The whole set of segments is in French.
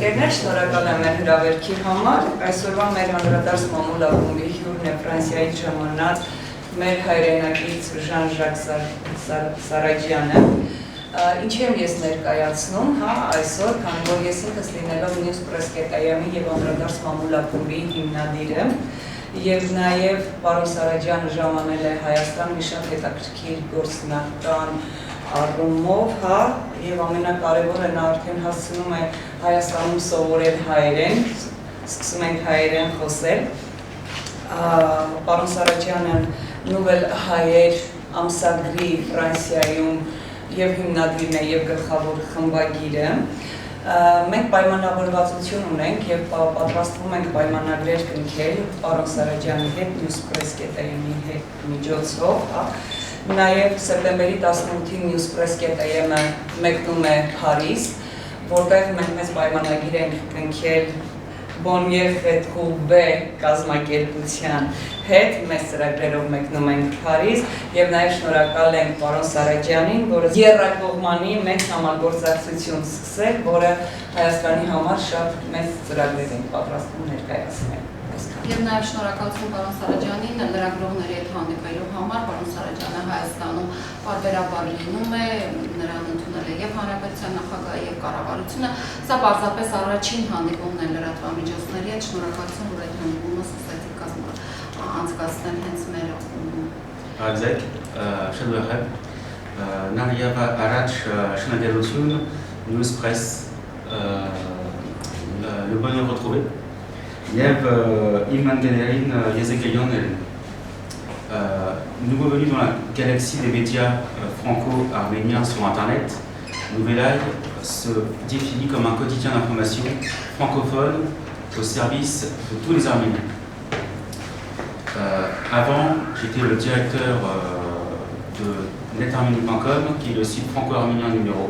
ընկերներ, շնորհակալ եմ մեր հրավերքի համար։ Այսօրվա մեր անդրադարձ մամուլ ակումբի հյուրն է Ֆրանսիայից ժամանած մեր հայրենակից Ժան-Ժակ Սարաջյանը։ Ինչ եմ ես ներկայացնում, այսօր, քանի որ ես ինքս լինելով Newspress Կետայամի եւ անդրադարձ մամուլ ակումբի հիմնադիրը, եւ նաեւ պարոն Սարաջյանը ժամանել է Հայաստան մի շատ հետաքրքիր գործնական առումով, եւ ամենակարևորը նա արդեն հասցնում է Հայաստանում սովորել հայերեն, սկսում ենք հայերեն խոսել։ Պարոն Սարաջյանը նուվել հայեր ամսագրի Ֆրանսիայում եւ հիմնադիրն է եւ գլխավոր խմբագիրը։ Մենք պայմանավորվածություն ունենք եւ պատրաստվում ենք պայմանագրեր կնքել պարոն Սարաջյանի հետ, Newspress Կետայամի հետ միջոցով, Նաև սեպտեմբերի 18-ին Newspress Կետայամը մեկնում է Փարիզ, որտեղ մենք մեծ պայմանագիր ենք կնքել Bonnier Fetrouvé կազմակերպության հետ, մեծ ծրագրերով մեկնում ենք Փարիզ եւ նաեւ շնորհակալ ենք պարոն Սարաջյանին, որը եռակողմանի մեծ համագործակցություն սկսել, որը Հայաստանի համար շատ մեծ ծրագրեր ենք պատրաստում ներկայացնել։ Եվ նաև շնորհակալություն պարոն Սարաջյանին լրագրողների հետ հանդիպելու համար, պարոն Սարաջյանը Հայաստանում պարբերաբար լինում է, նրան ընդունել է եւ հանրապետության նախագահը եւ կառավարությունը, սա պարզապես առաջին հանդիպումն է լրատվամիջոցների հետ, շնորհակալություն, որ այդ հանդիպումը սկսեցիք անցկացնել հենց մեր ակումբում։ Exact, շնորհակալ։ Նարիավ առաջ շնորհակալություն Newspress le bonheur retrouvé. Yev Ilman Galerin Yezegayon. Nouveau venu dans la galaxie des médias franco-arméniens sur Internet, Nouvelle se définit comme un quotidien d'information francophone au service de tous les Arméniens. Avant, j'étais le directeur de netarménie.com, qui est le site franco-arménien numéro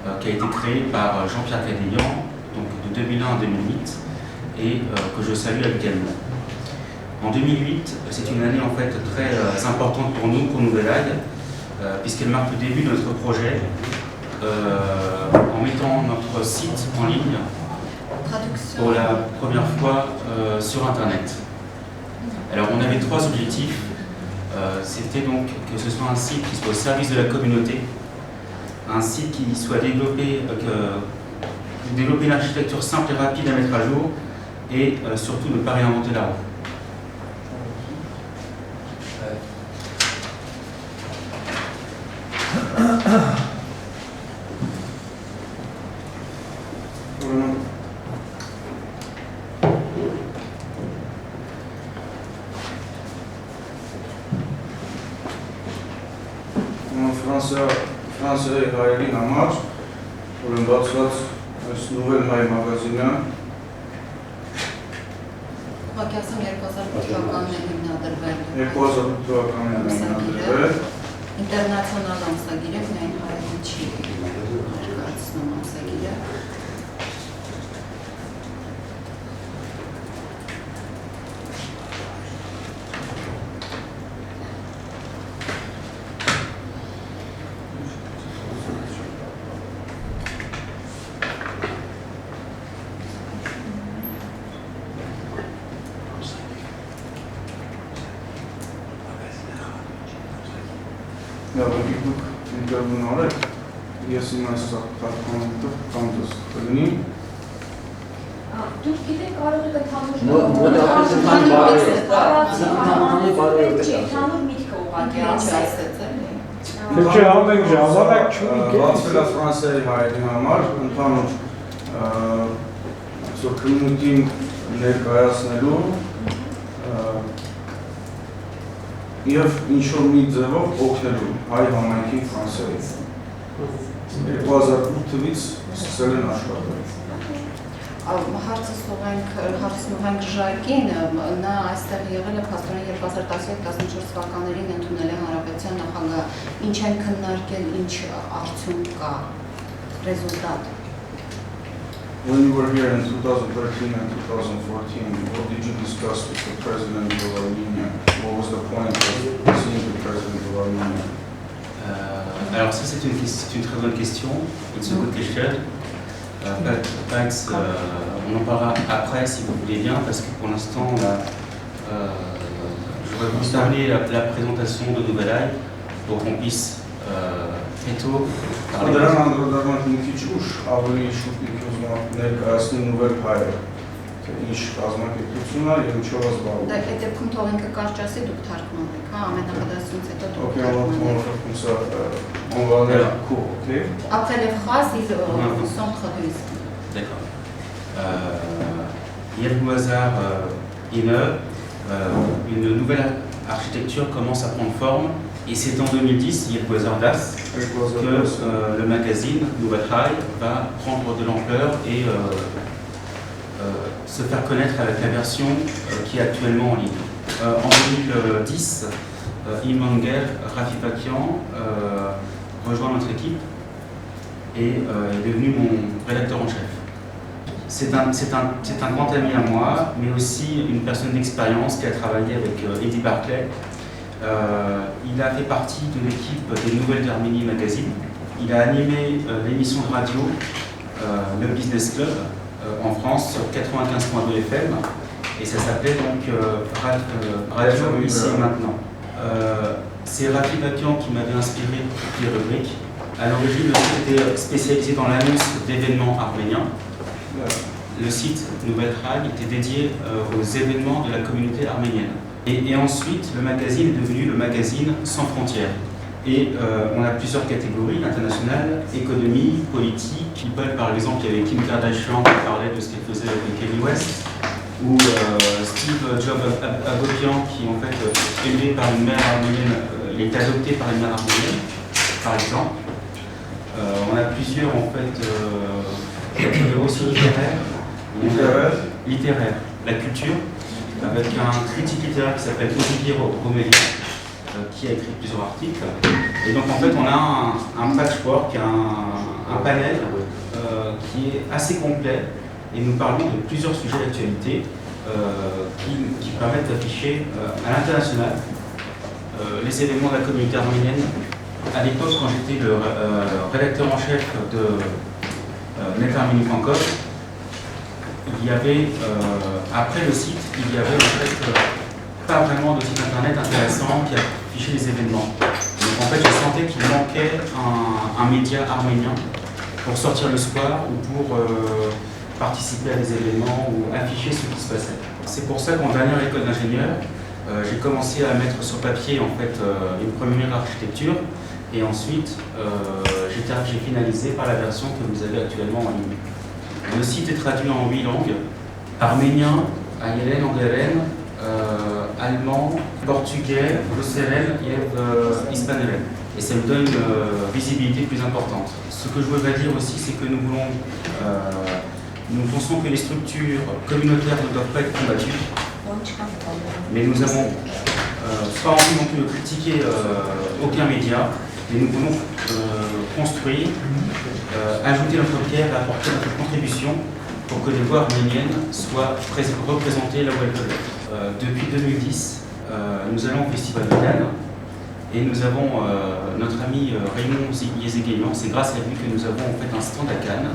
1, qui a été créé par Jean-Pierre Cadélian, donc de 2001 à 2008. Et que je salue habituellement. En 2008, c'est une année en fait très importante pour nous, pour Nouvelle Aille, puisqu'elle marque le début de notre projet en mettant notre site en ligne pour la première fois sur Internet. Alors on avait trois objectifs. C'était donc que ce soit un site qui soit au service de la communauté, un site qui soit développer une architecture simple et rapide à mettre à jour, et surtout ne pas réinventer la roue. Ֆրանսիայի հայերի համար, որ բացված այս նովել հայ մագազինը Մակյասում 2008 թվականն է հիմնադրվել։ 2008 թվականն է հիմնադրվել։ Ինտերնացիոնալ ամսագիր է, միայն հայերեն չի ներկայացնում ամսագիրը։ Ես իմ այս խաղքանուտը կանդոս կլինի։ Դուք գիտեք կարող եք ընդհանուր միտքը ուղղակի ասել։ Չէ, ամեն ժամանակ չունի։ Բացվել է Ֆրանսիայի հայերի համար ընդհանուր community-ին ներկայացնելու եւ ինչ-որ մի ձևով օգնելու հայ համայնքին Ֆրանսիայից։ 2008 թվականից սկսել են աշխատել։ Հարցնում ենք Ժակին, նա այստեղ եղել է փաստորեն 2017-14 թվականներին ընդունել է հանրապետության նախագահ, ինչ են քննարկել, ինչ արդյունք կա, ռեզուլտատ։ When you were here in 2013 and 2014, what did you discuss with the President of Armenia? What was the point of seeing the President of Armenia? Alors ça c'est une très bonne question, une seconde question. Pax, on en parlera après si vous voulez bien, parce que pour l'instant, j'aurais voulu terminer la présentation de Nouvelle Eye pour qu'on puisse très tôt parler. Դրան անդրադառնանք մի քիչ ուշ, ավելի շուտ ուզում եմ ներկայացնել Nouvelle Eye-ը, թե ինչ կազմակերպություն է եւ ինչով է զբաղվում։ Դա այդ դեպքում թող ինքը կարճ ասի, դուք թարգմանում եք, հա, ամենապատասխանից հետո դուք Okay, թարգմանում եք։ on va aller court, ok? Après les phrases, ils s'introduisent. D'accord. Yves Hasard Inner, une nouvelle architecture commence à prendre forme, et c'est en 2010, Yves Hasard Das, que le magazine Nouvelle Eye va prendre de l'ampleur et se faire connaître avec la version qui est actuellement en ligne. En 2010, Immanuel Rafipakian rejoint notre équipe et est devenu mon rédacteur en chef. C'est un grand ami à moi, mais aussi une personne d'expérience qui a travaillé avec Eddie Barclay. Il a fait partie de l'équipe des Nouvelles d'Arménie Magazine. Il a animé l'émission de radio Le Business Club en France sur 95.2 FM, et ça s'appelait donc Radio Ici et Maintenant. C'est Rafi Bakian qui m'avait inspiré pour toutes les rubriques. À l'origine, le site était spécialisé dans l'annonce d'événements arméniens. Le site Nouvelle Eye était dédié aux événements de la communauté arménienne. Et ensuite, le magazine est devenu le magazine Sans Frontières. Et on a plusieurs catégories, internationales, économie, politique, people, par exemple, il y avait Kim Kardashian qui parlait de ce qu'elle faisait avec Kanye West, ou Steve Jobs Agopian qui en fait est élevé par une mère arménienne, il est adopté par une mère arménienne, par exemple. On a plusieurs en fait catégories aussi littéraires, la culture, avec un critique littéraire qui s'appelle Olivier Roméry, qui a écrit plusieurs articles. Et donc en fait on a un patchwork, un panel qui est assez complet, et nous parlons de plusieurs sujets d'actualité qui permettent d'afficher à l'international les événements de la communauté arménienne. À l'époque, quand j'étais le rédacteur en chef de netarmenie.com, il y avait, après le site, il y avait en fait pas vraiment de site internet intéressant qui affichait les événements. Donc en fait, je sentais qu'il manquait un média arménien pour sortir le soir ou pour participer à des événements ou afficher ce qui se passait. C'est pour ça qu'en dernière école d'ingénieur, j'ai commencé à mettre sur papier en fait une première architecture, et ensuite j'ai finalisé par la version que vous avez actuellement en ligne. Le site est traduit en 8 langues: arménien, ayelen, angaren, allemand, portugais, russeren et hispanelen. Et ça me donne une visibilité plus importante. Ce que je voudrais dire aussi, c'est que nous pensons que les structures communautaires ne doivent pas être combattues, mais nous n'avons pas envie non plus de critiquer aucun média, mais nous voulons construire, ajouter notre pierre, apporter notre contribution pour que les voix arméniennes soient représentées là où elles peuvent être. Depuis 2010, nous allons au Festival de Cannes, et nous avons notre ami Raymond Yezegayman. C'est grâce à lui que nous avons en fait un stand à Cannes,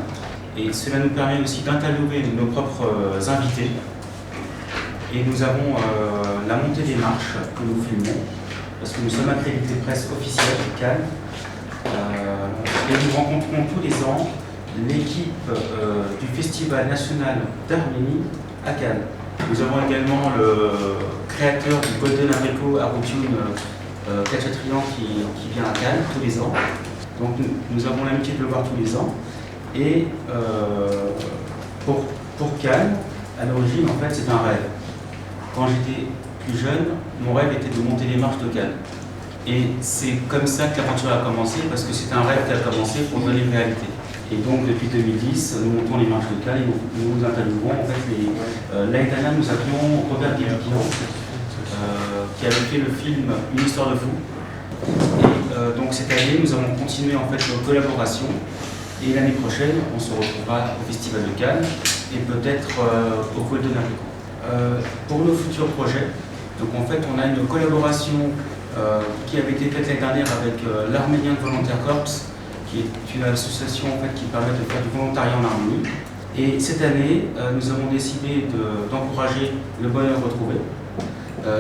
et cela nous permet aussi d'interviewer nos propres invités. Et nous avons la montée des marches que nous filmons, parce que nous sommes accrédités presse officielle de Cannes, et nous rencontrons tous les ans l'équipe du Festival national d'Arménie à Cannes. Nous avons également le créateur du Golden Abricot Arutune Kachatrian qui vient à Cannes tous les ans. Donc nous avons l'amitié de le voir tous les ans. Et pour Cannes, à l'origine, en fait, c'est un rêve. Quand j'étais plus jeune, mon rêve était de monter les marches de Cannes. Et c'est comme ça que l'aventure a commencé, parce que c'est un rêve qui a commencé pour devenir une réalité. Et donc depuis 2010, nous montons les marches de Cannes et nous interviewons. En fait, l'année dernière, nous avions Robert Guéliquian, qui avait fait le film Une histoire de fou. Et donc cette année, nous avons continué en fait nos collaborations. Et l'année prochaine, on se retrouvera au Festival de Cannes et peut-être au Golden Abricot. Pour nos futurs projets, donc en fait, on a une collaboration qui avait été faite l'année dernière avec l'Arménien Volontaire Corps, qui est une association en fait, qui permet de faire du volontariat en Arménie. Et cette année, nous avons décidé d'encourager le bonheur retrouvé,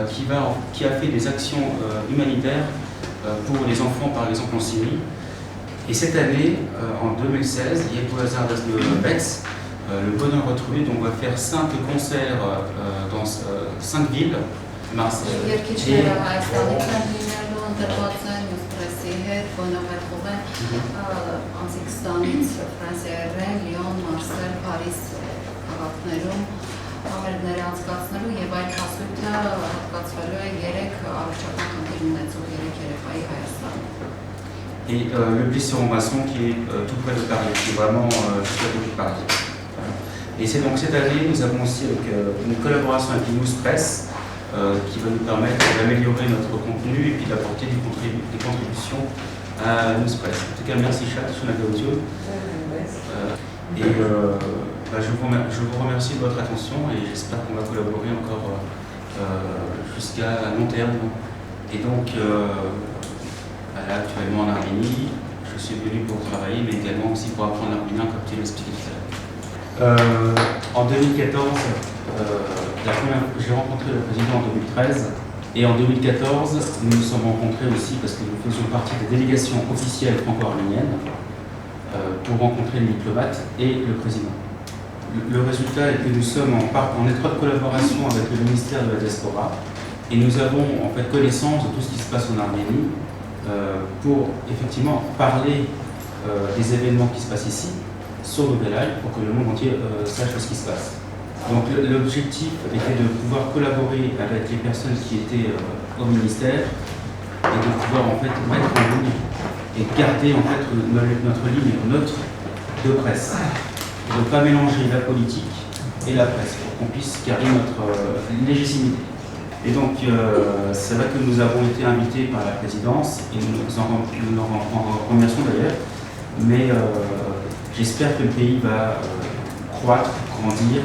qui a fait des actions humanitaires pour les enfants, par exemple en Syrie. Et cette année, en 2016, il y a au hasard de Metz, le bonheur retrouvé, donc on va faire 5 concerts dans 5 villes, Marseille. Համերգները անցկացնելու եւ այդ հասույթը հատկացվելու է 3 առողջական խնդիր ունեցող 3 երեխայի Հայաստանում։ Et le Buisson-Masson qui est tout près de Paris, qui est vraiment juste à côté de Paris. Et c'est donc cette année, nous avons aussi une collaboration avec News Press qui va nous permettre d'améliorer notre contenu et puis d'apporter des contributions à News Press. En tout cas, merci Chat, je suis et je vous remercie de votre attention et j'espère qu'on va collaborer encore jusqu'à long terme. Et donc, là, actuellement en Arménie, je suis venu pour travailler, mais également aussi pour apprendre l'arménien, comme tu l'expliquais tout à l'heure. En 2014, j'ai rencontré le président en 2013, et en 2014, nous nous sommes rencontrés aussi parce que nous faisions partie des délégations officielles franco-arméniennes pour rencontrer les diplomates et le président. Le résultat est que nous sommes en étroite collaboration avec le ministère de la Diaspora et nous avons en fait connaissance de tout ce qui se passe en Arménie pour effectivement parler des événements qui se passent ici sur le Belal pour que le monde entier sache ce qui se passe. Donc l'objectif était de pouvoir collaborer avec les personnes qui étaient au ministère et de pouvoir en fait mettre en ligne et garder en fait notre ligne neutre de presse. De ne pas mélanger la politique et la presse pour qu'on puisse garder notre légitimité. Et donc c'est vrai que nous avons été invités par la présidence et nous en remercions d'ailleurs, mais j'espère que le pays va croître, grandir.